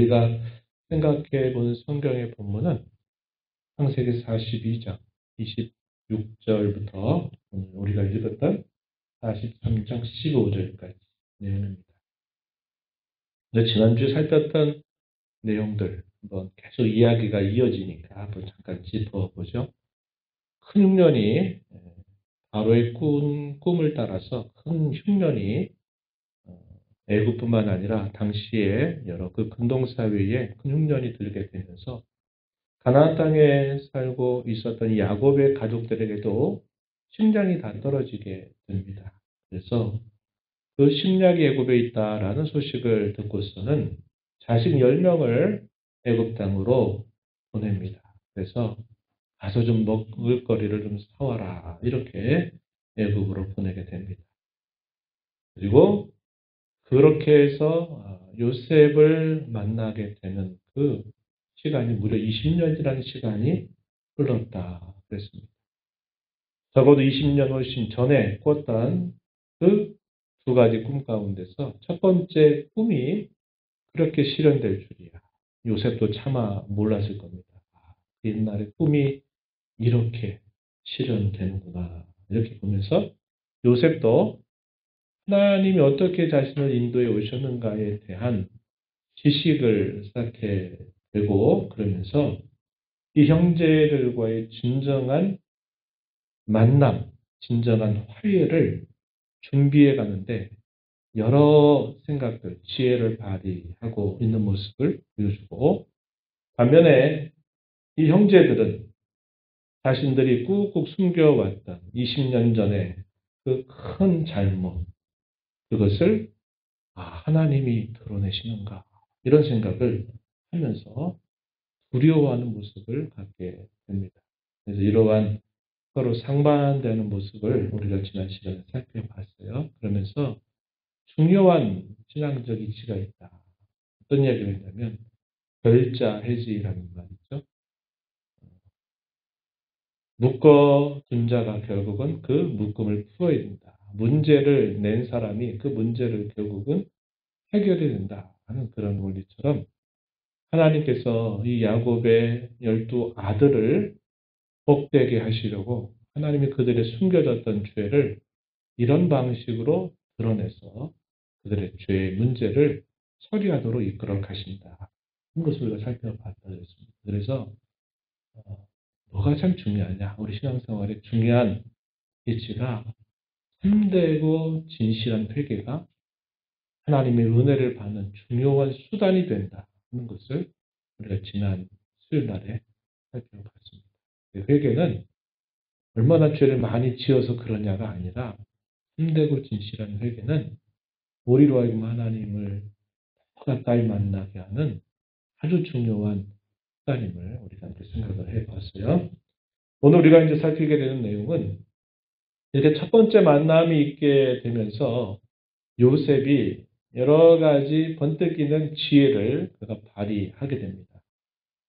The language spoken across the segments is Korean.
우리가 생각해 본 성경의 본문은 창세기 42장 26절부터 오늘 우리가 읽었던 43장 15절까지 내용입니다. 지난주에 살폈던 내용들 한번 계속 이야기가 이어지니까 한번 잠깐 짚어보죠. 큰 흉년이 바로의 꿈을 따라서 큰 흉년이 애굽뿐만 아니라 당시에 여러 그 근동사회에 큰 흉년이 들게 되면서 가나안 땅에 살고 있었던 야곱의 가족들에게도 식량이 다 떨어지게 됩니다. 그래서 그 식량이 애굽에 있다라는 소식을 듣고서는 자식 10명을 애굽 땅으로 보냅니다. 그래서 가서 좀 먹을 거리를 좀 사와라 이렇게 애굽으로 보내게 됩니다. 그리고 그렇게 해서 요셉을 만나게 되는 그 시간이 무려 20년이라는 시간이 흘렀다 그랬습니다. 적어도 20년 훨씬 전에 꿨던 그 두 가지 꿈 가운데서 첫 번째 꿈이 그렇게 실현될 줄이야. 요셉도 차마 몰랐을 겁니다. 옛날에 꿈이 이렇게 실현되는구나. 이렇게 보면서 요셉도 하나님이 어떻게 자신을 인도해 오셨는가에 대한 지식을 쌓게 되고 그러면서 이 형제들과의 진정한 만남, 진정한 화해를 준비해 가는데 여러 생각들, 지혜를 발휘하고 있는 모습을 보여주고 반면에 이 형제들은 자신들이 꾹꾹 숨겨왔던 20년 전에 그 큰 잘못, 그것을 하나님이 드러내시는가 이런 생각을 하면서 두려워하는 모습을 갖게 됩니다. 그래서 이러한 서로 상반되는 모습을 우리가 지난 시간에 살펴봤어요. 그러면서 중요한 신앙적 이치가 있다. 어떤 이야기를 했냐면 결자해지라는 말이죠. 묶어둔 자가 결국은 그 묶음을 풀어야 된다. 문제를 낸 사람이 그 문제를 결국은 해결해야 된다 하는 그런 원리처럼 하나님께서 이 야곱의 12 아들을 복되게 하시려고 하나님이 그들의 숨겨졌던 죄를 이런 방식으로 드러내서 그들의 죄의 문제를 처리하도록 이끌어 가신다. 그런 것을 우리가 살펴봤다 그랬습니다. 그래서 뭐가 참 중요하냐? 우리 신앙생활의 중요한 이치가 참되고 진실한 회개가 하나님의 은혜를 받는 중요한 수단이 된다 하는 것을 우리가 지난 수요일 날에 살펴봤습니다. 회개는 얼마나 죄를 많이 지어서 그러냐가 아니라 참되고 진실한 회개는 우리로 하여금 하나님을 가까이 만나게 하는 아주 중요한 수단임을 우리가 이렇게 생각을 해봤어요. 오늘 우리가 이제 살피게 되는 내용은 이렇게 첫 번째 만남이 있게 되면서 요셉이 여러 가지 번뜩이는 지혜를 그가 발휘하게 됩니다.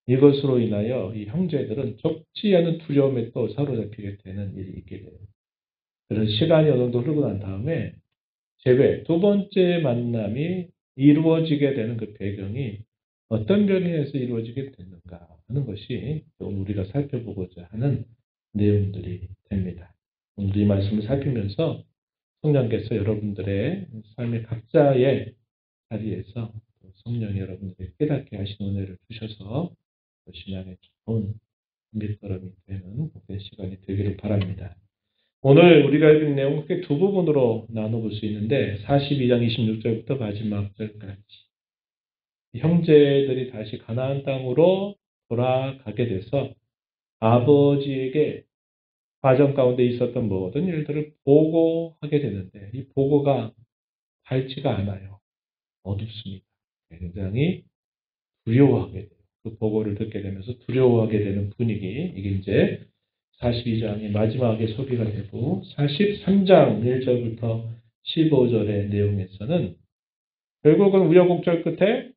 이것으로 인하여 이 형제들은 적지 않은 두려움에 또 사로잡히게 되는 일이 있게 돼요. 그래서 시간이 어느 정도 흐르고 난 다음에 두 번째 만남이 이루어지게 되는 그 배경이 어떤 면에서 이루어지게 됐는가 하는 것이 오늘 우리가 살펴보고자 하는 내용들이 됩니다. 오늘 이 말씀을 살피면서 성령께서 여러분들의 삶의 각자의 자리에서 성령이 여러분들에게 깨닫게 하시는 은혜를 주셔서 신앙의 좋은 밑거름이 되는 복된 시간이 되기를 바랍니다. 오늘 우리가 읽은 내용은 크게 두 부분으로 나눠볼 수 있는데 42장 26절부터 마지막 절까지 형제들이 다시 가나안 땅으로 돌아가게 돼서 아버지에게 과정 가운데 있었던 모든 일들을 보고하게 되는데 이 보고가 밝지가 않아요. 어둡습니다. 굉장히 두려워하게 돼요. 그 보고를 듣게 되면서 두려워하게 되는 분위기 이게 이제 42장의 마지막에 소개가 되고 43장 1절부터 15절의 내용에서는 결국은 우여곡절 끝에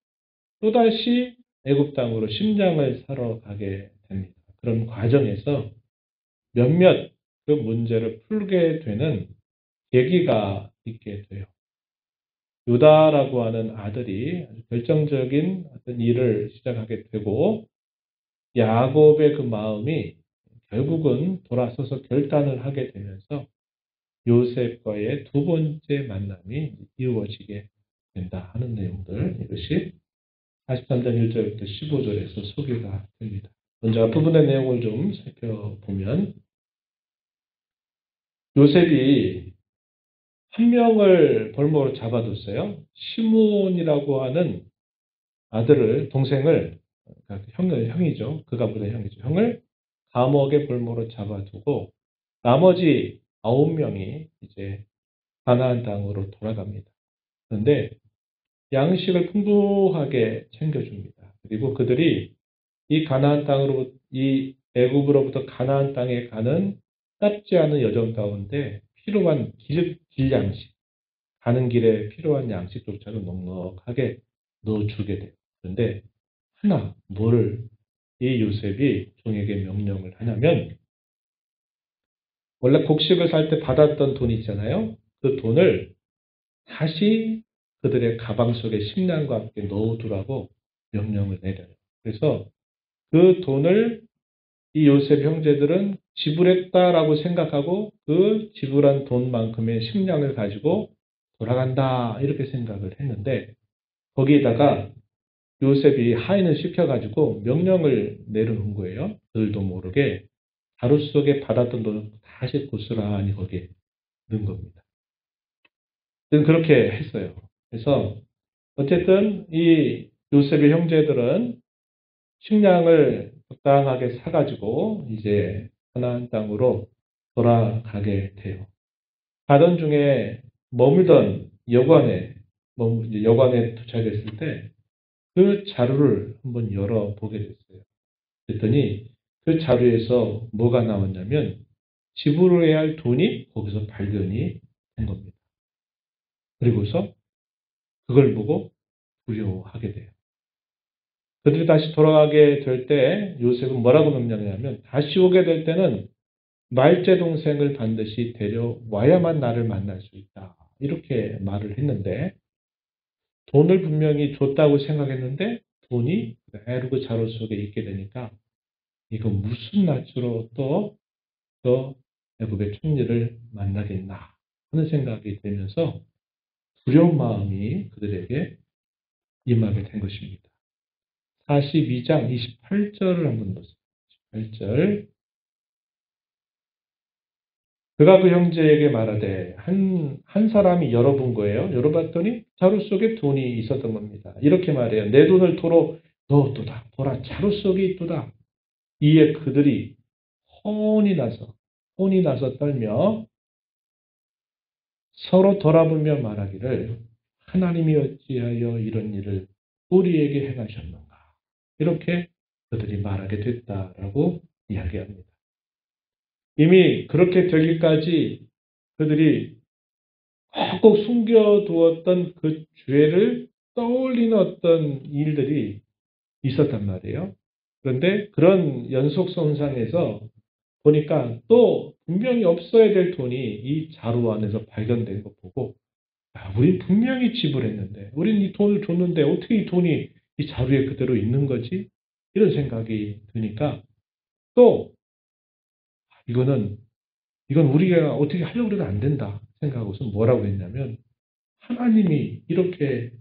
또다시 애굽 땅으로 식량을 사러 가게 됩니다. 그런 과정에서 몇몇 그 문제를 풀게 되는 계기가 있게 돼요. 유다라고 하는 아들이 아주 결정적인 어떤 일을 시작하게 되고 야곱의 그 마음이 결국은 돌아서서 결단을 하게 되면서 요셉과의 두 번째 만남이 이루어지게 된다 하는 내용들, 이것이 43장 1절부터 15절에서 소개가 됩니다. 먼저 앞부분의 내용을 좀 살펴보면 요셉이 한 명을 벌목으로 잡아뒀어요. 시므온이라고 하는 아들을, 동생을, 형이죠. 그가 보다 형이죠. 형을 감옥의 벌목으로 잡아두고 나머지 9명이 이제 가나안 땅으로 돌아갑니다. 그런데 양식을 풍부하게 챙겨줍니다. 그리고 그들이 이 가나안 땅으로, 이 애굽으로부터 가나안 땅에 가는 짧지 않은 여정 가운데 필요한 길 양식, 가는 길에 필요한 양식조차도 넉넉하게 넣어주게 돼요. 그런데 하나, 뭐를 이 요셉이 종에게 명령을 하냐면, 원래 곡식을 살 때 받았던 돈 있잖아요. 그 돈을 다시 그들의 가방 속에 식량과 함께 넣어두라고 명령을 내려요. 그래서 그 돈을 이 요셉 형제들은 지불했다라고 생각하고 그 지불한 돈만큼의 식량을 가지고 돌아간다 이렇게 생각을 했는데, 거기에다가 요셉이 하인을 시켜가지고 명령을 내려놓은 거예요. 그들도 모르게 자루 속에 받았던 돈을 다시 고스란히 거기에 넣은 겁니다. 그렇게 했어요. 그래서 어쨌든 이 요셉의 형제들은 식량을 적당하게 사가지고 이제 가나안 땅으로 돌아가게 돼요. 가던 중에 머물던 여관에 도착했을 때 그 자루를 한번 열어보게 됐어요. 그랬더니 그 자루에서 뭐가 나왔냐면 지불해야 할 돈이 거기서 발견이 된 겁니다. 그리고서 그걸 보고 두려워하게 돼요. 그들이 다시 돌아가게 될 때 요셉은 뭐라고 명령하냐면, 다시 오게 될 때는 말째 동생을 반드시 데려와야만 나를 만날 수 있다. 이렇게 말을 했는데, 돈을 분명히 줬다고 생각했는데 돈이 그대로 그 자루 속에 있게 되니까 이거 무슨 낯으로 또 애굽의 총리를 만나겠나 하는 생각이 들면서 두려운 마음이 그들에게 임하게 된 것입니다. 42장 28절을 한번 보세요. 28절. 그가 그 형제에게 말하되 한 사람이 열어본 거예요. 열어봤더니 자루 속에 돈이 있었던 겁니다. 이렇게 말해요. 내 돈을 도로 넣었도다. 보라, 자루 속에 있도다. 이에 그들이 혼이 나서 떨며 서로 돌아보며 말하기를, 하나님이 어찌하여 이런 일을 우리에게 행하셨는가. 이렇게 그들이 말하게 됐다라고 이야기합니다. 이미 그렇게 되기까지 그들이 꼭 숨겨두었던 그 죄를 떠올리는 어떤 일들이 있었단 말이에요. 그런데 그런 연속선상에서 보니까 또 분명히 없어야 될 돈이 이 자루 안에서 발견된 것 보고, 우린 분명히 지불했는데, 우린 이 돈을 줬는데 어떻게 이 돈이 이 자루에 그대로 있는 거지? 이런 생각이 드니까 또 이건 우리가 어떻게 하려고 해도 안 된다 생각하고서 뭐라고 했냐면, 하나님이 이렇게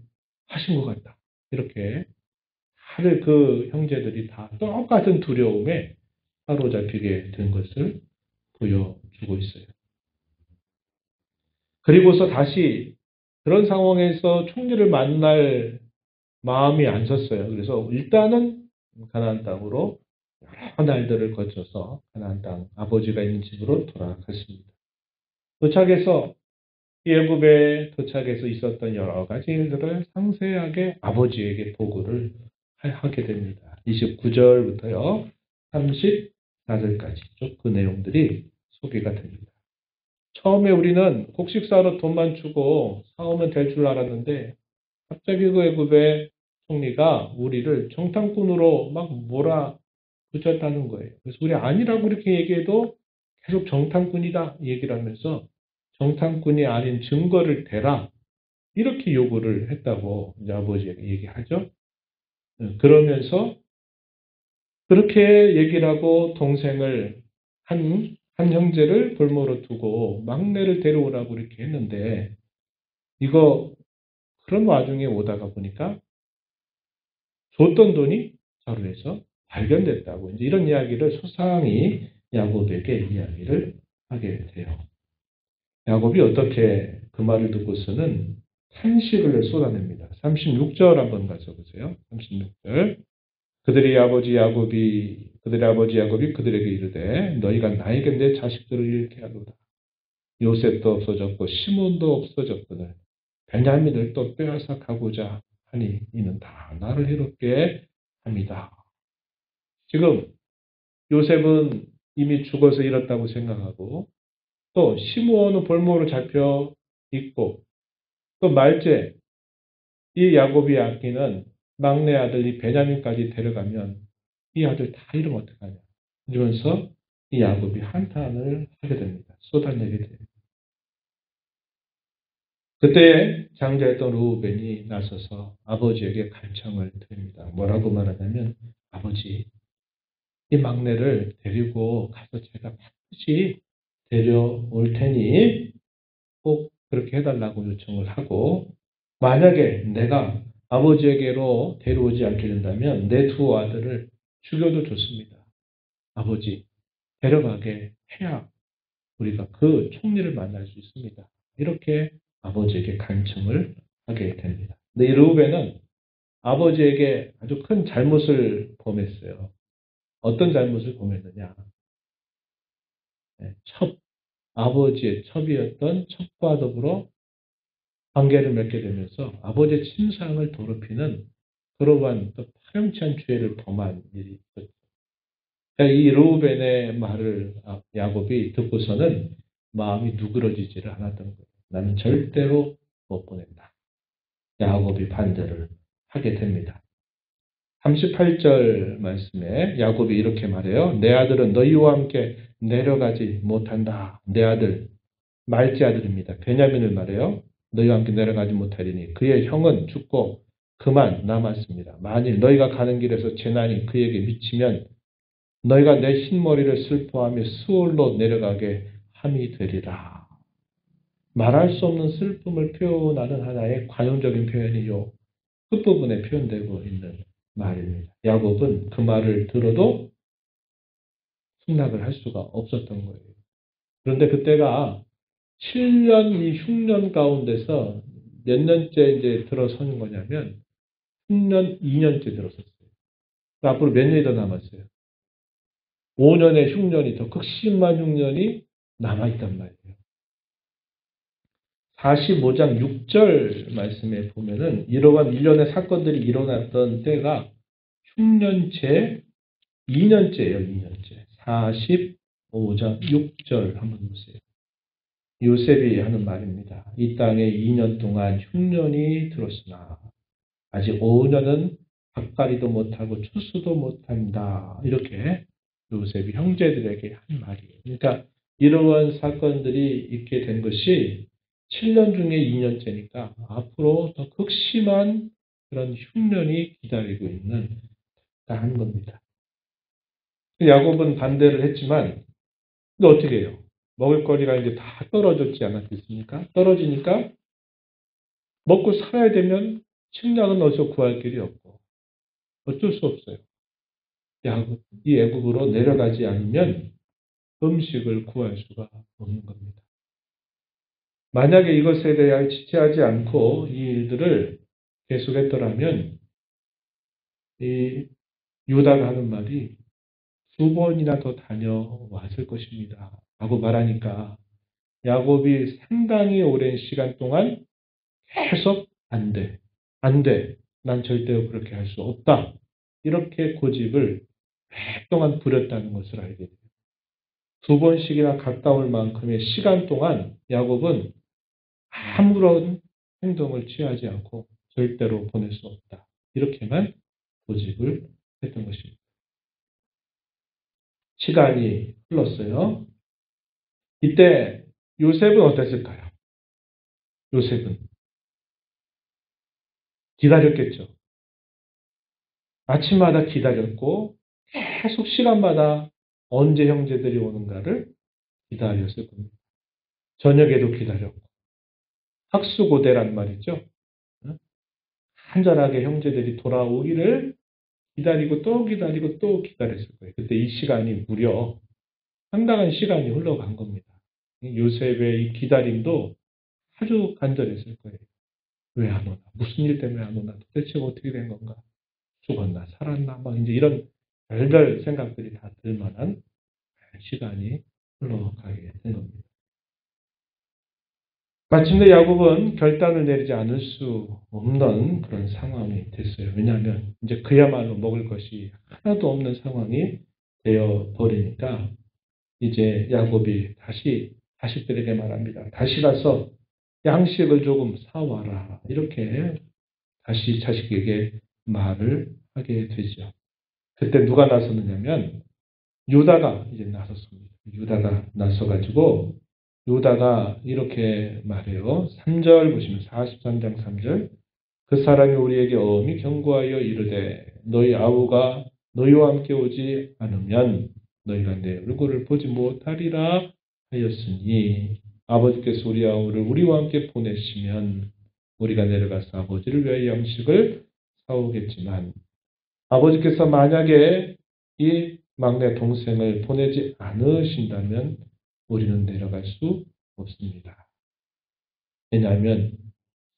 하신 것 같다. 이렇게 다들 그 형제들이 다 똑같은 두려움에 사로잡히게 된 것을 보여주고 있어요. 그리고서 다시 그런 상황에서 총리를 만날 마음이 안 섰어요. 그래서 일단은 가나안 땅으로 여러 날들을 거쳐서 가나안 땅 아버지가 있는 집으로 돌아갔습니다. 도착해서 애굽에 도착해서 있었던 여러 가지 일들을 상세하게 아버지에게 보고를 하게 됩니다. 29절부터요 34절까지 쭉 그 내용들이 소개가 됩니다. 처음에 우리는 곡식 사러 돈만 주고 사오면 될 줄 알았는데 갑자기 그 애굽의 총리가 우리를 정탐꾼으로 막 몰아붙였다는 거예요. 그래서 우리 아니라고 이렇게 얘기해도 계속 정탐꾼이다 얘기를 하면서 정탐꾼이 아닌 증거를 대라 이렇게 요구를 했다고 이제 아버지에게 얘기하죠. 그러면서 그렇게 얘기를 하고 동생을 한 형제를 볼모로 두고 막내를 데려오라고 이렇게 했는데 이거 그런 와중에 오다가 보니까 줬던 돈이 자루에서 발견됐다고 이제 이런 이야기를 소상히 야곱에게 이야기를 하게 돼요. 야곱이 어떻게 그 말을 듣고서는 탄식을 쏟아냅니다. 36절 한번 가서 보세요. 36절. 그들의 아버지 야곱이 그들에게 이르되 너희가 나에게 내 자식들을 잃게 하도다. 요셉도 없어졌고 시몬도 없어졌거늘 베냐민을 또 빼앗아 가고자 하니 이는 다 나를 해롭게 합니다. 지금 요셉은 이미 죽어서 잃었다고 생각하고 또 시므온은 볼모로 잡혀 있고 또 말째 이 야곱이 아끼는 막내 아들 이 베냐민까지 데려가면 이 아들 다 잃으면 어떡하냐 이러면서 이 야곱이 한탄을 하게 됩니다. 쏟아내게 됩니다. 그때 장자였던 르우벤이 나서서 아버지에게 간청을 드립니다. 뭐라고 말하냐면 아버지 이 막내를 데리고 가서 제가 반드시 데려올 테니 꼭 그렇게 해달라고 요청을 하고 만약에 내가 아버지에게로 데려오지 않게 된다면 내 두 아들을 죽여도 좋습니다. 아버지 데려가게 해야 우리가 그 총리를 만날 수 있습니다. 이렇게 아버지에게 간청을 하게 됩니다. 근데 이 르우벤은 아버지에게 아주 큰 잘못을 범했어요. 어떤 잘못을 범했느냐. 아버지의 첩이었던 첩과 더불어 관계를 맺게 되면서 아버지의 침상을 더럽히는 그러한 또 파렴치 한 죄를 범한 일이 있었죠. 이 르우벤의 말을 야곱이 듣고서는 마음이 누그러지지를 않았던 거예요. 나는 절대로 못 보낸다. 야곱이 반대를 하게 됩니다. 38절 말씀에 야곱이 이렇게 말해요. 내 아들은 너희와 함께 내려가지 못한다. 내 아들, 말째 아들입니다. 베냐민을 말해요. 너희와 함께 내려가지 못하리니 그의 형은 죽고 그만 남았습니다. 만일 너희가 가는 길에서 재난이 그에게 미치면 너희가 내 흰머리를 슬퍼하며 수월로 내려가게 함이 되리라. 말할 수 없는 슬픔을 표현하는 하나의 관용적인 표현이요. 끝부분에 표현되고 있는 말입니다. 야곱은 그 말을 들어도 승낙을 할 수가 없었던 거예요. 그런데 그때가 7년 이 흉년 가운데서 몇 년째 이제 들어서는 거냐면 10년, 2년째 들어섰어요. 앞으로 몇 년이 더 남았어요. 5년의 흉년이 더 극심한 흉년이 남아있단 말이에요. 45장 6절 말씀에 보면은 이러한 일련의 사건들이 일어났던 때가 흉년 제 2년째예요. 2년째. 45장 6절 한번 보세요. 요셉이 하는 말입니다. 이 땅에 2년 동안 흉년이 들었으나 아직 5년은 밭갈이도 못하고 추수도 못한다. 이렇게 요셉이 형제들에게 한 말이에요. 그러니까 이러한 사건들이 있게 된 것이 7년 중에 2년째니까 앞으로 더 극심한 그런 흉년이 기다리고 있는 한 겁니다. 야곱은 반대를 했지만 근데 어떻게 해요? 먹을거리가 이제 다 떨어졌지 않았겠습니까? 떨어지니까 먹고 살아야 되면 식량은 어디서 구할 길이 없고 어쩔 수 없어요. 이 애국으로 내려가지 않으면 음식을 구할 수가 없는 겁니다. 만약에 이것에 대하여 지체하지 않고 이 일들을 계속했더라면 이 유다가 하는 말이 2번이나 더 다녀왔을 것입니다. 라고 말하니까 야곱이 상당히 오랜 시간 동안 계속 안 돼. 안 돼. 난 절대로 그렇게 할 수 없다. 이렇게 고집을 오랫동안 부렸다는 것을 알게 돼요. 2번씩이나 가까울 만큼의 시간 동안 야곱은 아무런 행동을 취하지 않고 절대로 보낼 수 없다. 이렇게만 고집을 했던 것입니다. 시간이 흘렀어요. 이때 요셉은 어땠을까요? 요셉은 기다렸겠죠. 아침마다 기다렸고 계속 시간마다 언제 형제들이 오는가를 기다렸을 겁니다. 저녁에도 기다렸고 학수고대란 말이죠. 간절하게 형제들이 돌아오기를 기다리고 또 기다리고 또 기다렸을 거예요. 그때 이 시간이 무려 상당한 시간이 흘러간 겁니다. 요셉의 이 기다림도 아주 간절했을 거예요. 왜 안 오나? 무슨 일 때문에 안 오나? 도대체 어떻게 된 건가? 죽었나? 살았나? 막 이제 이런 별별 생각들이 다 들 만한 시간이 흘러가게 된 겁니다. 마침내 야곱은 결단을 내리지 않을 수 없는 그런 상황이 됐어요. 왜냐하면 이제 그야말로 먹을 것이 하나도 없는 상황이 되어 버리니까 이제 야곱이 다시 자식들에게 말합니다. 다시 가서 양식을 조금 사와라. 이렇게 다시 자식에게 말을 하게 되죠. 그때 누가 나섰느냐면 유다가 이제 나섰습니다. 유다가 나서가지고 유다가 이렇게 말해요. 3절 보시면 43장 3절 그 사람이 우리에게 엄히 경고하여 이르되 너희 아우가 너희와 함께 오지 않으면 너희가 내 얼굴을 보지 못하리라 하였으니 아버지께서 우리 아우를 우리와 함께 보내시면 우리가 내려가서 아버지를 위하여 양식을 사오겠지만 아버지께서 만약에 이 막내 동생을 보내지 않으신다면 우리는 내려갈 수 없습니다. 왜냐하면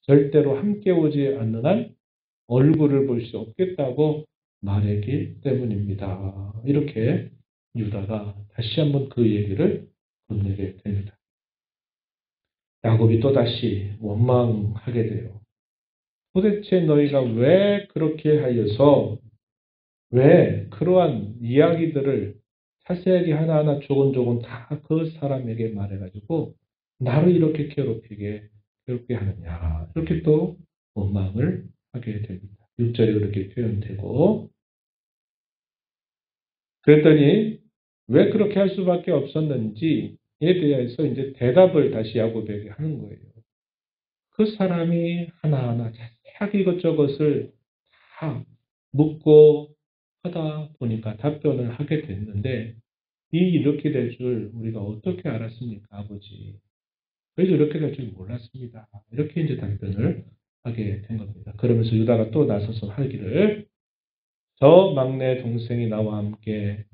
절대로 함께 오지 않는 한 얼굴을 볼 수 없겠다고 말했기 때문입니다. 이렇게 유다가 다시 한번 그 얘기를 건네게 됩니다. 야곱이 또다시 원망하게 돼요. 도대체 너희가 왜 그렇게 하여서 왜 그러한 이야기들을 자세하게 하나하나 조곤조곤 다 그 사람에게 말해가지고 나를 이렇게 괴롭게 하느냐. 이렇게 또 원망을 하게 됩니다. 6절에 그렇게 표현되고 그랬더니 왜 그렇게 할 수밖에 없었는지에 대해서 이제 대답을 다시 야곱에게 하는 거예요. 그 사람이 하나하나 자세하게 이것저것을 다 묻고 하다 보니까 답변을 하게 됐는데 이렇게 될 줄 우리가 어떻게 알았습니까, 아버지? 저희도 이렇게 될 줄 몰랐습니다. 이렇게 이제 답변을 하게 된 겁니다. 그러면서 유다가 또 나서서 하기를 저 막내 동생이 나와 함께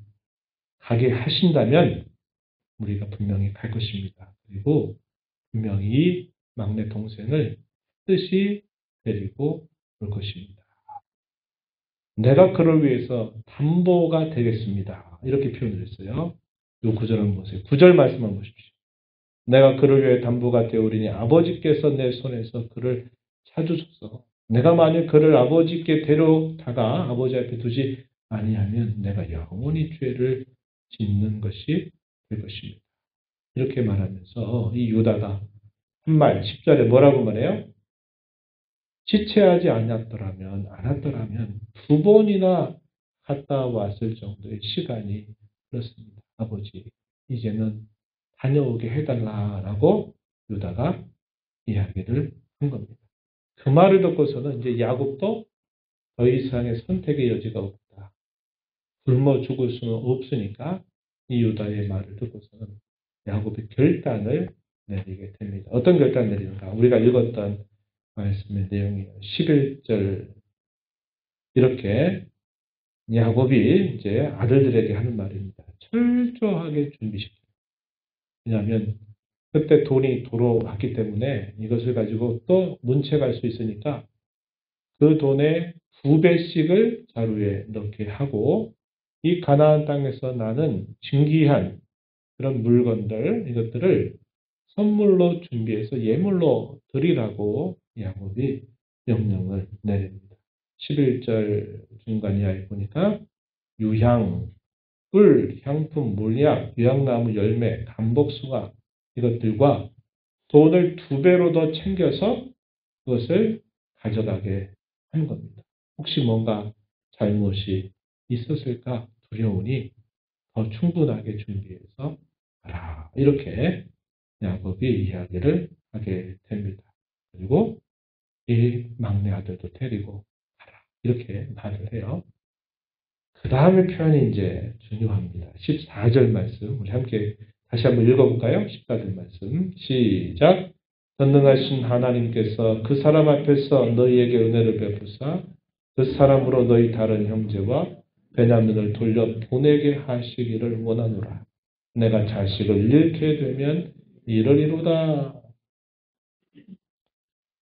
가게 하신다면 우리가 분명히 갈 것입니다. 그리고 분명히 막내 동생을 뜻이 데리고 올 것입니다. 내가 그를 위해서 담보가 되겠습니다. 이렇게 표현을 했어요. 이 구절을 보세요. 구절 말씀만 보십시오. 내가 그를 위해 담보가 되오리니 아버지께서 내 손에서 그를 찾으소서. 내가 만일 그를 아버지께 데려다가 아버지 앞에 두지 아니하면 내가 영원히 죄를 짓는 것이 될 것입니다. 이렇게 말하면서 이 유다가 한 말, 10절에 뭐라고 말해요? 지체하지 않았더라면 두 번이나 갔다 왔을 정도의 시간이 흘렀습니다. 아버지, 이제는 다녀오게 해달라라고 유다가 이야기를 한 겁니다. 그 말을 듣고서는 이제 야곱도 더 이상의 선택의 여지가 없다. 굶어 죽을 수는 없으니까 이 유다의 말을 듣고서는 야곱이 결단을 내리게 됩니다. 어떤 결단을 내리는가? 우리가 읽었던 말씀의 내용이에요. 11절 이렇게 야곱이 이제 아들들에게 하는 말입니다. 철저하게 준비시켜요. 왜냐하면 그때 돈이 들어왔기 때문에 이것을 가지고 또 문책할 수 있으니까 그 돈의 2배씩을 자루에 넣게 하고 이 가나안 땅에서 나는 진귀한 그런 물건들 이것들을 선물로 준비해서 예물로 드리라고 야곱이 명령을 내립니다. 11절 중간 이하에 보니까 유향, 꿀, 향품, 몰약, 유향나무 열매, 감복수가 이것들과 돈을 2배로 더 챙겨서 그것을 가져가게 하는 겁니다. 혹시 뭔가 잘못이 있었을까 두려우니 더 충분하게 준비해서 가라. 이렇게 야곱이 이야기를 하게 됩니다. 그리고 이 막내 아들도 데리고 가라. 이렇게 말을 해요. 그 다음에 표현이 이제 중요합니다. 14절 말씀 우리 함께 다시 한번 읽어볼까요? 14절 말씀 시작. 전능하신 하나님께서 그 사람 앞에서 너희에게 은혜를 베푸사 그 사람으로 너희 다른 형제와 베냐민을 돌려 보내게 하시기를 원하노라. 내가 자식을 잃게 되면 이러리로다.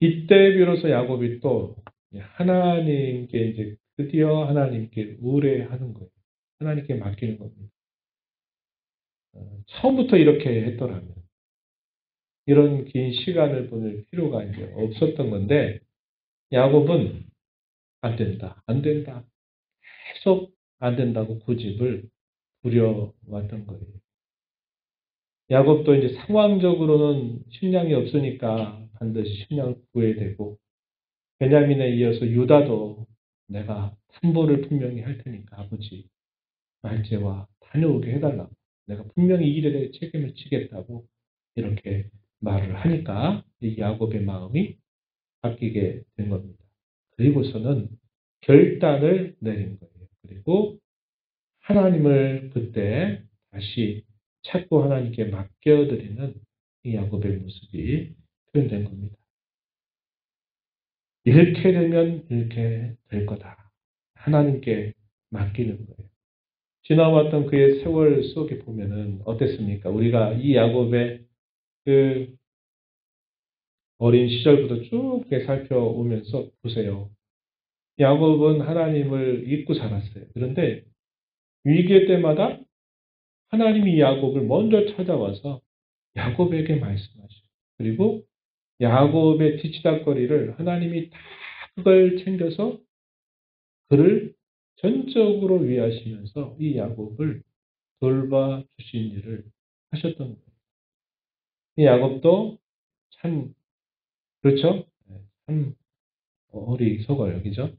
이때 비로소 야곱이 또 하나님께 이제 드디어 하나님께 의뢰하는 거예요. 하나님께 맡기는 겁니다. 처음부터 이렇게 했더라면 이런 긴 시간을 보낼 필요가 이제 없었던 건데 야곱은 안 된다, 안 된다. 계속 안 된다고 고집을 부려왔던 거예요. 야곱도 이제 상황적으로는 식량이 없으니까 반드시 식량을 구해야 되고 베냐민에 이어서 유다도 내가 산보를 분명히 할 테니까 아버지 말제와 다녀오게 해달라고 내가 분명히 이 일에 책임을 지겠다고 이렇게 말을 하니까 이 야곱의 마음이 바뀌게 된 겁니다. 그리고서는 결단을 내린 거예요. 그리고 하나님을 그때 다시 찾고 하나님께 맡겨드리는 이 야곱의 모습이 표현된 겁니다. 이렇게 되면 이렇게 될 거다. 하나님께 맡기는 거예요. 지나왔던 그의 세월 속에 보면은 어땠습니까? 우리가 이 야곱의 그 어린 시절부터 쭉 살펴오면서 보세요. 야곱은 하나님을 잊고 살았어요. 그런데 위기의 때마다 하나님이 야곱을 먼저 찾아와서 야곱에게 말씀하시고 그리고 야곱의 뒤치다거리를 하나님이 다 그걸 챙겨서 그를 전적으로 위하시면서 이 야곱을 돌봐주신 일을 하셨던 거예요. 이 야곱도 참 그렇죠? 참 어리석어요. 그죠?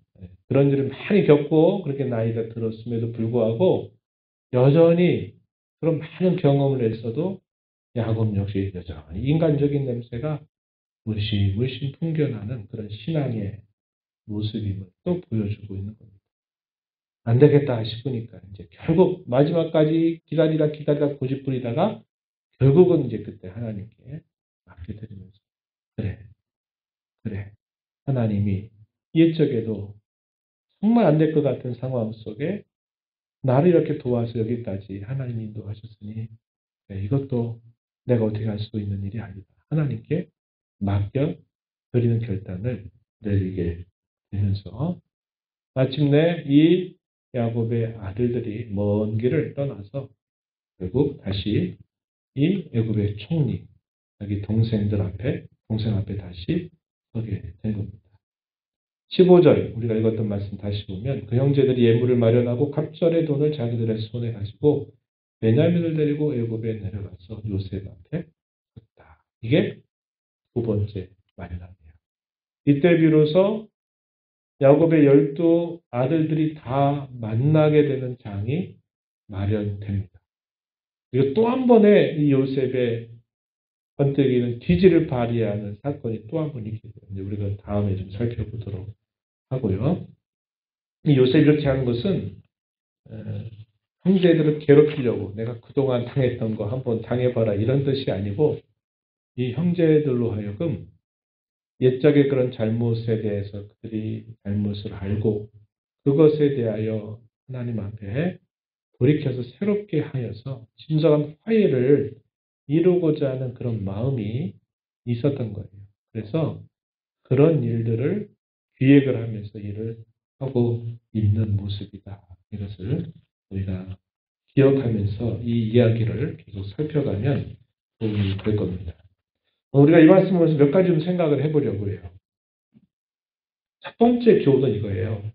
그런 일을 많이 겪고 그렇게 나이가 들었음에도 불구하고 여전히 그런 많은 경험을 했어도 야곱 역시 여전히 인간적인 냄새가 물씬 풍겨나는 그런 신앙의 모습임을 또 보여주고 있는 겁니다. 안 되겠다 싶으니까 이제 결국 마지막까지 기다리다 고집부리다가 결국은 이제 그때 하나님께 맡겨드리면서 그래 그래 하나님이 옛적에도 정말 안 될 것 같은 상황 속에 나를 이렇게 도와서 여기까지 하나님 인도하셨으니 그래, 이것도 내가 어떻게 할 수 있는 일이 아니다. 하나님께 맡겨드리는 결단을 내리게 되면서 마침내 이 야곱의 아들들이 먼 길을 떠나서 결국 다시 이 애굽의 총리, 자기 동생 앞에 다시 서게 된 겁니다. 15절 우리가 읽었던 말씀 다시 보면 그 형제들이 예물을 마련하고 갑절의 돈을 자기들의 손에 가지고 베냐민을 데리고 애굽에 내려가서 요셉 앞에 섰다. 이게 두 번째 만남이에요. 이때 비로소 야곱의 12 아들들이 다 만나게 되는 장이 마련됩니다. 그리고 또 한 번의 이 요셉의 번뜩이는 기질을 발휘하는 사건이 또 한 번 있게 돼요. 이제 우리가 다음에 좀 살펴보도록 하고요. 이 요셉이 이렇게 하는 것은 형제들을 괴롭히려고 내가 그동안 당했던 거 한번 당해봐라 이런 뜻이 아니고 이 형제들로 하여금 옛적의 그런 잘못에 대해서 그들이 잘못을 알고 그것에 대하여 하나님 앞에 돌이켜서 새롭게 하여서 진정한 화해를 이루고자 하는 그런 마음이 있었던 거예요. 그래서 그런 일들을 기획을 하면서 일을 하고 있는 모습이다. 이것을 우리가 기억하면서 이 이야기를 계속 살펴가면 도움이 될 겁니다. 우리가 이 말씀을 몇 가지 좀 생각을 해보려고 해요. 첫 번째 교훈은 이거예요.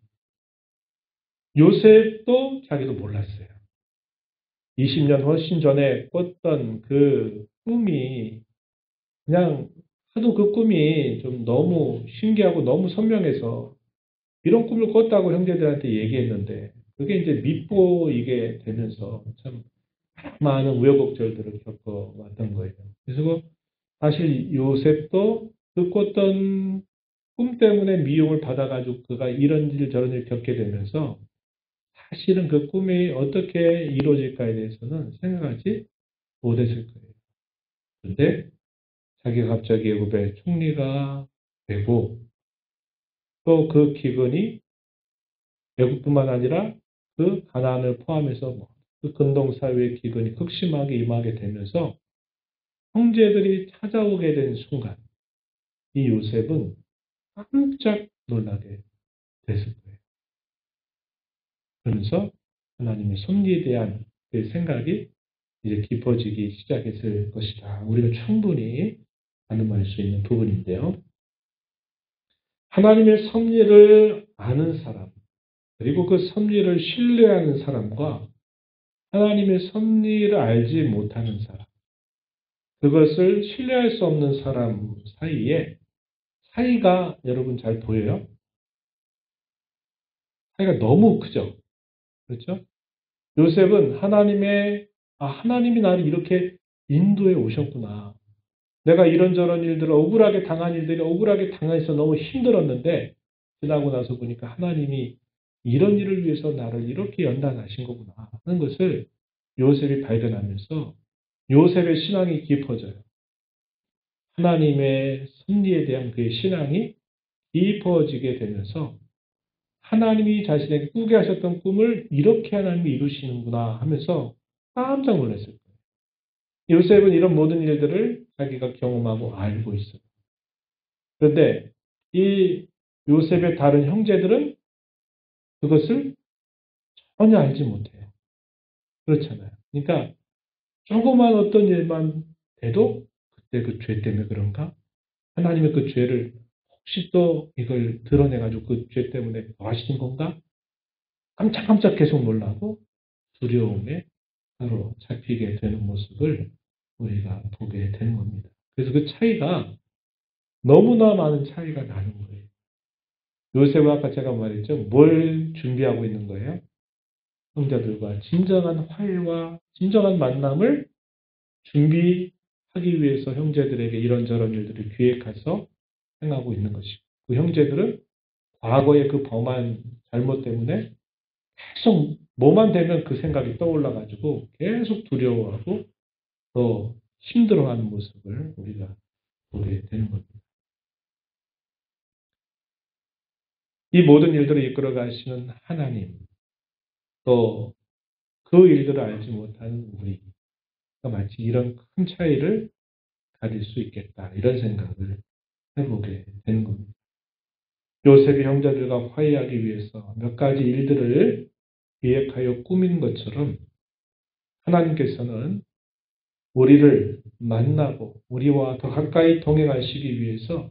요셉도 자기도 몰랐어요. 20년 훨씬 전에 꿨던 그 꿈이 그냥 하도 그 꿈이 좀 너무 신기하고 너무 선명해서 이런 꿈을 꿨다고 형제들한테 얘기했는데 그게 이제 밉보이게 되면서 참 많은 우여곡절들을 겪어왔던 거예요. 그래서 사실 요셉도 그 꿨던 꿈 때문에 미움을 받아가지고 그가 이런 일 저런 일 겪게 되면서 사실은 그 꿈이 어떻게 이루어질까에 대해서는 생각하지 못했을 거예요. 그런데 자기가 갑자기 애굽의 총리가 되고 또 그 기근이 애굽뿐만 아니라 그 가나안을 포함해서 그 근동 사회의 기근이 극심하게 임하게 되면서 형제들이 찾아오게 된 순간 이 요셉은 깜짝 놀라게 됐을 거예요. 그러면서 하나님의 섭리에 대한 그 생각이 이제 깊어지기 시작했을 것이다. 우리가 충분히 가늠할 수 있는 부분인데요. 하나님의 섭리를 아는 사람, 그리고 그 섭리를 신뢰하는 사람과 하나님의 섭리를 알지 못하는 사람, 그것을 신뢰할 수 없는 사람 사이에 차이가 여러분 잘 보여요? 차이가 너무 크죠? 그렇죠? 요셉은 하나님이 나를 이렇게 인도해 오셨구나. 내가 이런저런 일들을 억울하게 당해서 너무 힘들었는데, 지나고 나서 보니까 하나님이 이런 일을 위해서 나를 이렇게 연단하신 거구나 하는 것을 요셉이 발견하면서 요셉의 신앙이 깊어져요. 하나님의 섭리에 대한 그의 신앙이 깊어지게 되면서 하나님이 자신에게 꾸게 하셨던 꿈을 이렇게 하나님이 이루시는구나 하면서 깜짝 놀랐을 거예요. 요셉은 이런 모든 일들을 자기가 경험하고 알고 있어요. 그런데 이 요셉의 다른 형제들은 그것을 전혀 알지 못해요. 그렇잖아요. 그러니까 조그만 어떤 일만 돼도 그때 그 죄 때문에 그런가? 하나님의 그 죄를 혹시 또 이걸 드러내가지고 그 죄 때문에 뭐 하시는 건가? 깜짝깜짝 계속 놀라고 두려움에 바로 잡히게 되는 모습을 우리가 보게 되는 겁니다. 그래서 그 차이가 너무나 많은 차이가 나는 거예요. 요셉은 아까 제가 말했죠. 뭘 준비하고 있는 거예요? 형제들과 진정한 화해와 진정한 만남을 준비하기 위해서 형제들에게 이런저런 일들을 기획해서 행하고 있는 것이고 그 형제들은 과거의 그 범한 잘못 때문에 계속 뭐만 되면 그 생각이 떠올라가지고 계속 두려워하고 더 힘들어하는 모습을 우리가 보게 되는 겁니다. 이 모든 일들을 이끌어 가시는 하나님, 또 그 일들을 알지 못하는 우리가 마치 이런 큰 차이를 가질 수 있겠다. 이런 생각을 해보게 되는 겁니다. 요셉이 형제들과 화해하기 위해서 몇 가지 일들을 계획하여 꾸민 것처럼 하나님께서는 우리를 만나고 우리와 더 가까이 동행하시기 위해서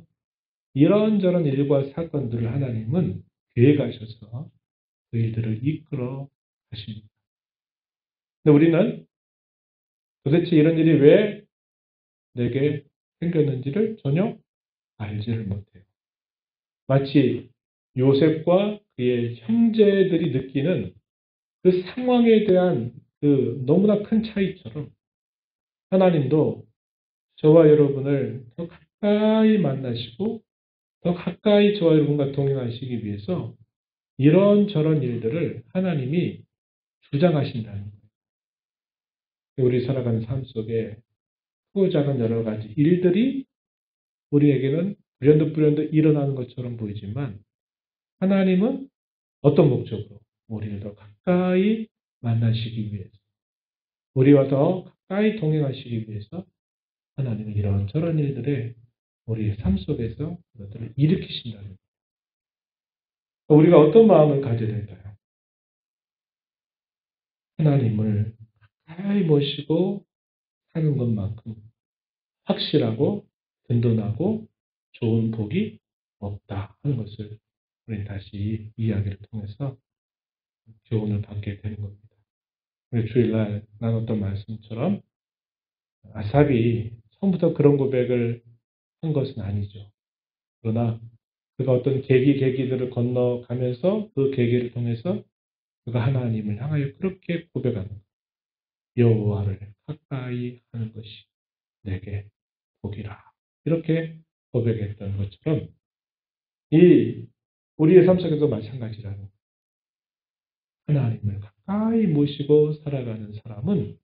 이런저런 일과 사건들을 하나님은 계획하셔서 그 일들을 이끌어 가십니다. 근데 우리는 도대체 이런 일이 왜 내게 생겼는지를 전혀 알지를 못해요. 마치 요셉과 그의 형제들이 느끼는 그 상황에 대한 그 너무나 큰 차이처럼 하나님도 저와 여러분을 더 가까이 만나시고 더 가까이 저와 여러분과 동행하시기 위해서 이런저런 일들을 하나님이 주장하신다는 거예요. 우리 살아가는 삶 속에 크고 작은 여러 가지 일들이 우리에게는 불현듯 일어나는 것처럼 보이지만 하나님은 어떤 목적으로 우리를 더 가까이 만나시기 위해서 우리와 더 가까이 동행하시기 위해서 하나님은 이런저런 일들에 우리의 삶 속에서 그것들을 일으키신다는 거예요. 우리가 어떤 마음을 가져야 될까요? 하나님을 가까이 모시고 사는 것만큼 확실하고 든든하고 좋은 복이 없다 하는 것을 우리는 다시 이야기를 통해서 교훈을 받게 되는 겁니다. 우리 주일날 나눴던 말씀처럼 아삽이 처음부터 그런 고백을 한 것은 아니죠. 그러나 그가 어떤 계기들을 건너가면서 그 계기를 통해서 그가 하나님을 향하여 그렇게 고백하는 거예요. 여호와를 가까이 하는 것이 내게 복이라. 이렇게 고백했던 것처럼 이 우리의 삶 속에도 마찬가지라는 거예요. 하나님을 가까이 모시고 살아가는 사람은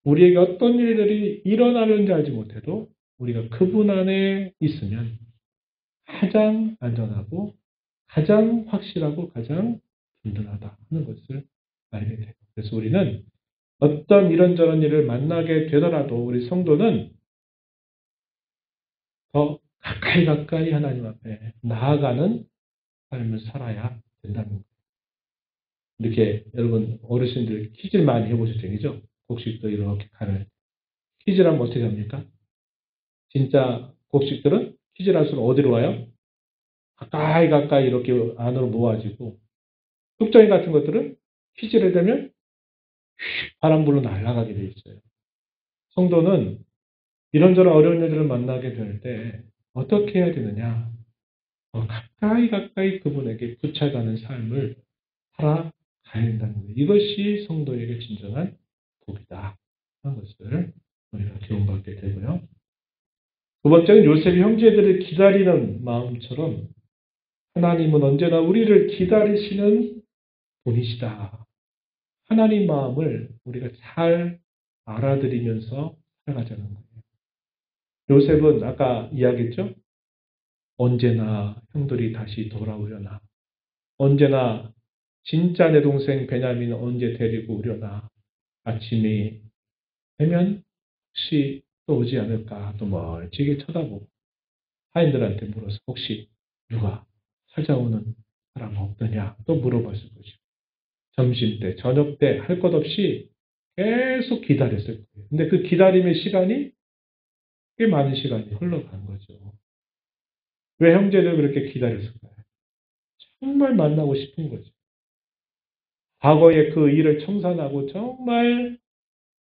우리에게 어떤 일들이 일어나는지 알지 못해도 우리가 그분 안에 있으면 가장 안전하고 가장 확실하고 가장 든든하다 하는 것을 알게 돼요. 그래서 우리는 어떤 이런저런 일을 만나게 되더라도 우리 성도는 더 가까이 하나님 앞에 나아가는 삶을 살아야 된다는 거예요. 이렇게 여러분 어르신들 퀴즈를 많이 해보셨죠? 그죠? 곡식도 이렇게 가는 퀴즈를 하면 어떻게 합니까? 진짜 곡식들은 퀴즈를 할수록 어디로 와요? 가까이 이렇게 안으로 모아지고 뚝정이 같은 것들은 퀴즈를 되면 바람 불로 날아가게 돼 있어요. 성도는 이런저런 어려운 일들을 만나게 될 때 어떻게 해야 되느냐? 가까이 그분에게 붙여가는 삶을 살아가야 된다는 거예요. 이것이 성도에게 진정한 복이다 하는 것을 우리가 교훈받게 되고요. 두 번째는 요셉이 형제들을 기다리는 마음처럼 하나님은 언제나 우리를 기다리시는 분이시다. 하나님 마음을 우리가 잘 알아들이면서 살아가자는 거예요. 요셉은 아까 이야기했죠? 언제나 형들이 다시 돌아오려나. 언제나 진짜 내 동생 베냐민은 언제 데리고 오려나. 아침이 되면 혹시 또 오지 않을까. 또 멀찍이 쳐다보고 하인들한테 물어서 혹시 누가 찾아오는 사람 없더냐. 또 물어봤을 것이고. 점심때, 저녁때 할 것 없이 계속 기다렸을 거예요. 근데 그 기다림의 시간이 꽤 많은 시간이 흘러간 거죠. 왜 형제들 그렇게 기다렸을까요? 정말 만나고 싶은 거죠. 과거의 그 일을 청산하고 정말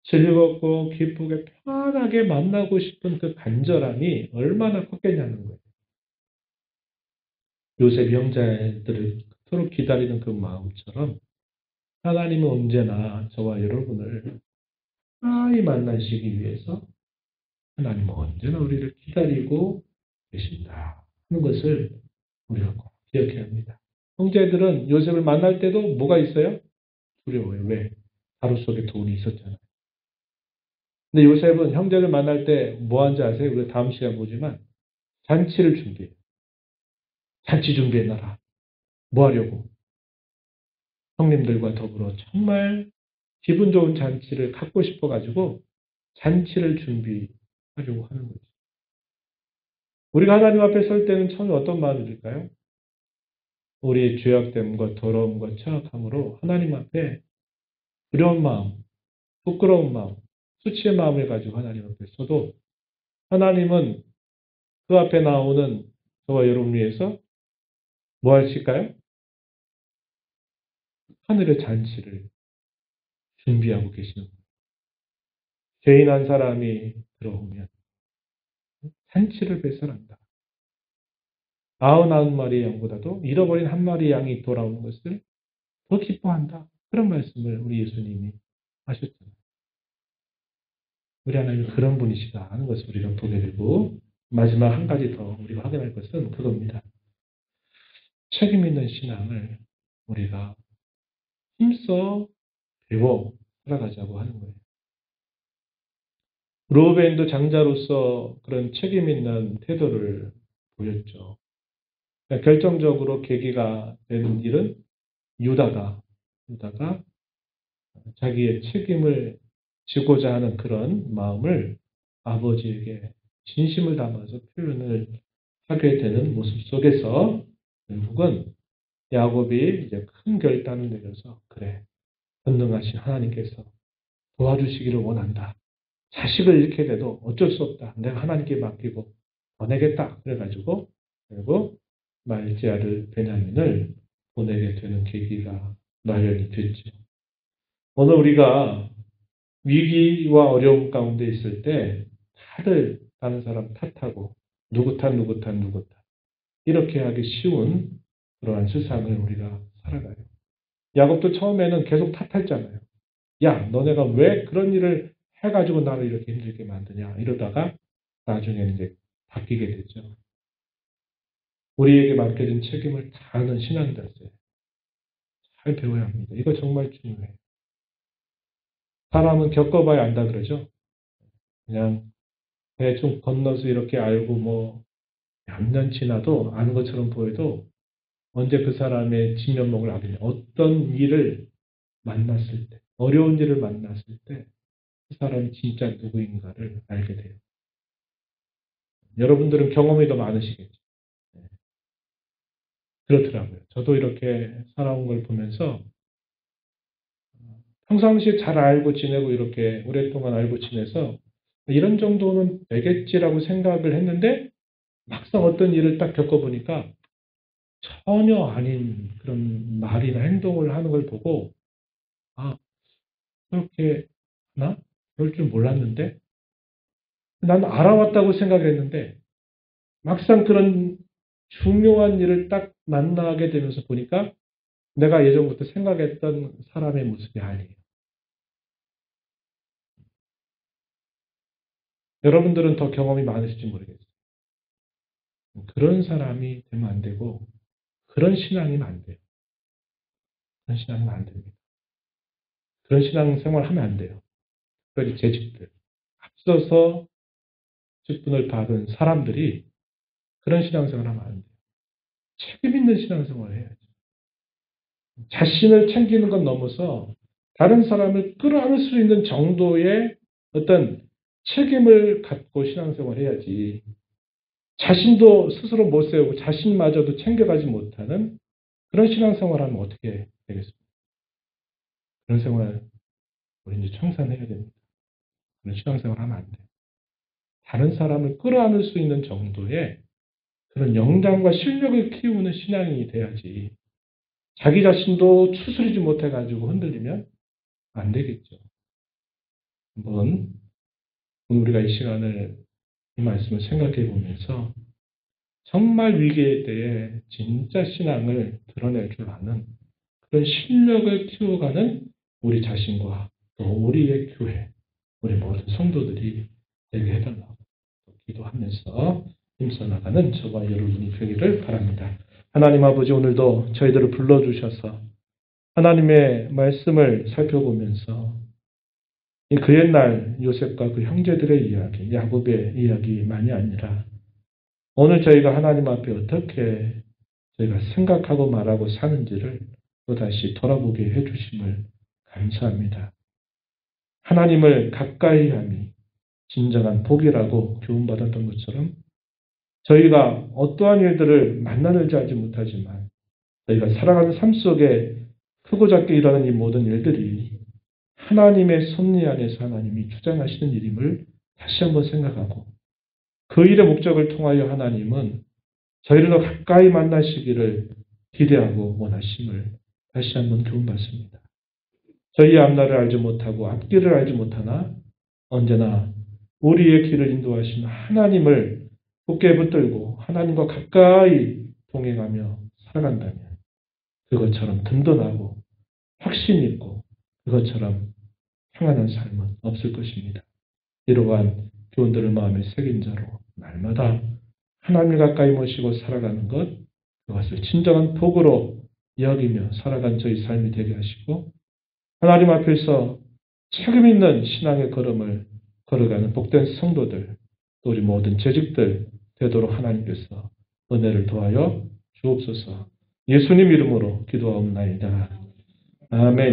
즐겁고 기쁘게 편하게 만나고 싶은 그 간절함이 얼마나 컸겠냐는 거예요. 요셉 형제들을 서로 기다리는 그 마음처럼 하나님은 언제나 저와 여러분을 가까이 만나시기 위해서 하나님은 언제나 우리를 기다리고 계신다 하는 것을 우리가 꼭 기억해야 합니다. 형제들은 요셉을 만날 때도 뭐가 있어요? 두려워요. 왜? 가루 속에 돈이 있었잖아요. 근데 요셉은 형제를 만날 때 뭐 한지 아세요? 우리가 다음 시간에 보지만 잔치를 준비해요. 잔치 준비해놔라. 뭐 하려고? 형님들과 더불어 정말 기분 좋은 잔치를 갖고 싶어가지고 잔치를 준비하려고 하는 거죠. 우리가 하나님 앞에 설 때는 처음에 어떤 마음이 들까요? 우리의 죄악됨과 더러움과 처악함으로 하나님 앞에 두려운 마음, 부끄러운 마음, 수치의 마음을 가지고 하나님 앞에 서도 하나님은 그 앞에 나오는 저와 여러분 위해서 뭐 하실까요? 하늘의 잔치를 준비하고 계시는 거예요. 죄인 한 사람이 들어오면 잔치를 배설한다. 99마리의 양보다도 잃어버린 한 마리 양이 돌아오는 것을 더 기뻐한다. 그런 말씀을 우리 예수님이 하셨잖아요. 우리 하나님은 그런 분이시다 하는 것을 우리가 보게 되고 마지막 한 가지 더 우리가 확인할 것은 그겁니다. 책임 있는 신앙을 우리가 힘써 배워 살아가자고 하는 거예요. 루벤도 장자로서 그런 책임 있는 태도를 보였죠. 그러니까 결정적으로 계기가 되는 일은 유다가 자기의 책임을 지고자 하는 그런 마음을 아버지에게 진심을 담아서 표현을 하게 되는 모습 속에서 결국은 야곱이 이제 큰 결단을 내려서 그래 전능하신 하나님께서 도와주시기를 원한다. 자식을 잃게 돼도 어쩔 수 없다. 내가 하나님께 맡기고 보내겠다. 그래가지고 결국 말제 아들 베냐민을 보내게 되는 계기가 마련이 됐죠. 오늘 우리가 위기와 어려움 가운데 있을 때 다들 다른 사람 탓하고 누구 탓 이렇게 하기 쉬운 그러한 세상을 우리가 살아가요. 야곱도 처음에는 계속 탓했잖아요. 야, 너네가 왜 그런 일을 해가지고 나를 이렇게 힘들게 만드냐 이러다가 나중에는 이제 바뀌게 되죠. 우리에게 맡겨진 책임을 다하는 신앙인들세 잘 배워야 합니다. 이거 정말 중요해요. 사람은 겪어봐야 안다 그러죠. 그냥 대충 건너서 이렇게 알고 뭐 몇 년 지나도 아는 것처럼 보여도 언제 그 사람의 진면목을 알게 돼요. 어떤 일을 만났을 때, 어려운 일을 만났을 때 그 사람이 진짜 누구인가를 알게 돼요. 여러분들은 경험이 더 많으시겠죠. 그렇더라고요. 저도 이렇게 살아온 걸 보면서 평상시에 잘 알고 지내고 이렇게 오랫동안 알고 지내서 이런 정도는 되겠지라고 생각을 했는데 막상 어떤 일을 딱 겪어보니까 전혀 아닌 그런 말이나 행동을 하는 걸 보고 아, 그렇게 하나? 그럴 줄 몰랐는데 난 알아왔다고 생각을 했는데 막상 그런 중요한 일을 딱 만나게 되면서 보니까 내가 예전부터 생각했던 사람의 모습이 아니에요. 여러분들은 더 경험이 많으실지 모르겠어요. 그런 사람이 되면 안 되고 그런 신앙이면 안 돼요. 그런 신앙이면 안 됩니다. 그런 신앙생활 하면 안 돼요. 특별히 재직들. 앞서서 직분을 받은 사람들이 그런 신앙생활 하면 안 돼요. 책임 있는 신앙생활을 해야죠. 자신을 챙기는 건 넘어서 다른 사람을 끌어안을 수 있는 정도의 어떤 책임을 갖고 신앙생활을 해야지. 자신도 스스로 못 세우고 자신마저도 챙겨가지 못하는 그런 신앙생활을 하면 어떻게 되겠습니까? 그런 생활 우리 이제 청산해야 됩니다. 그런 신앙생활 하면 안 돼요. 다른 사람을 끌어안을 수 있는 정도의 그런 영장과 실력을 키우는 신앙이 돼야지. 자기 자신도 추스리지 못해가지고 흔들리면 안 되겠죠. 한번 우리가 이 시간을 이 말씀을 생각해 보면서 정말 위기에 대해 진짜 신앙을 드러낼 줄 아는 그런 실력을 키워가는 우리 자신과 또 우리의 교회, 우리 모든 성도들이 되게 해달라고 기도하면서 힘써 나가는 저와 여러분이 되기를 바랍니다. 하나님 아버지 오늘도 저희들을 불러주셔서 하나님의 말씀을 살펴보면서 그 옛날 요셉과 그 형제들의 이야기, 야곱의 이야기만이 아니라 오늘 저희가 하나님 앞에 어떻게 저희가 생각하고 말하고 사는지를 또다시 돌아보게 해주심을 감사합니다. 하나님을 가까이 함이 진정한 복이라고 교훈받았던 것처럼 저희가 어떠한 일들을 만나는지 알지 못하지만 저희가 살아가는 삶 속에 크고 작게 일어나는 이 모든 일들이 하나님의 섭리 안에서 하나님이 주장하시는 일임을 다시 한번 생각하고 그 일의 목적을 통하여 하나님은 저희를 더 가까이 만나시기를 기대하고 원하심을 다시 한번 교훈받습니다. 저희의 앞날을 알지 못하고 앞길을 알지 못하나 언제나 우리의 길을 인도하시는 하나님을 굳게 붙들고 하나님과 가까이 동행하며 살아간다면 그것처럼 든든하고 확신 있고 그것처럼 평안한 삶은 없을 것입니다. 이러한 교훈들을 마음에 새긴 자로 날마다 하나님을 가까이 모시고 살아가는 것, 그것을 진정한 복으로 여기며 살아간 저희 삶이 되게 하시고 하나님 앞에서 책임 있는 신앙의 걸음을 걸어가는 복된 성도들, 또 우리 모든 재직들 되도록 하나님께서 은혜를 더하여 주옵소서. 예수님 이름으로 기도하옵나이다. 아멘.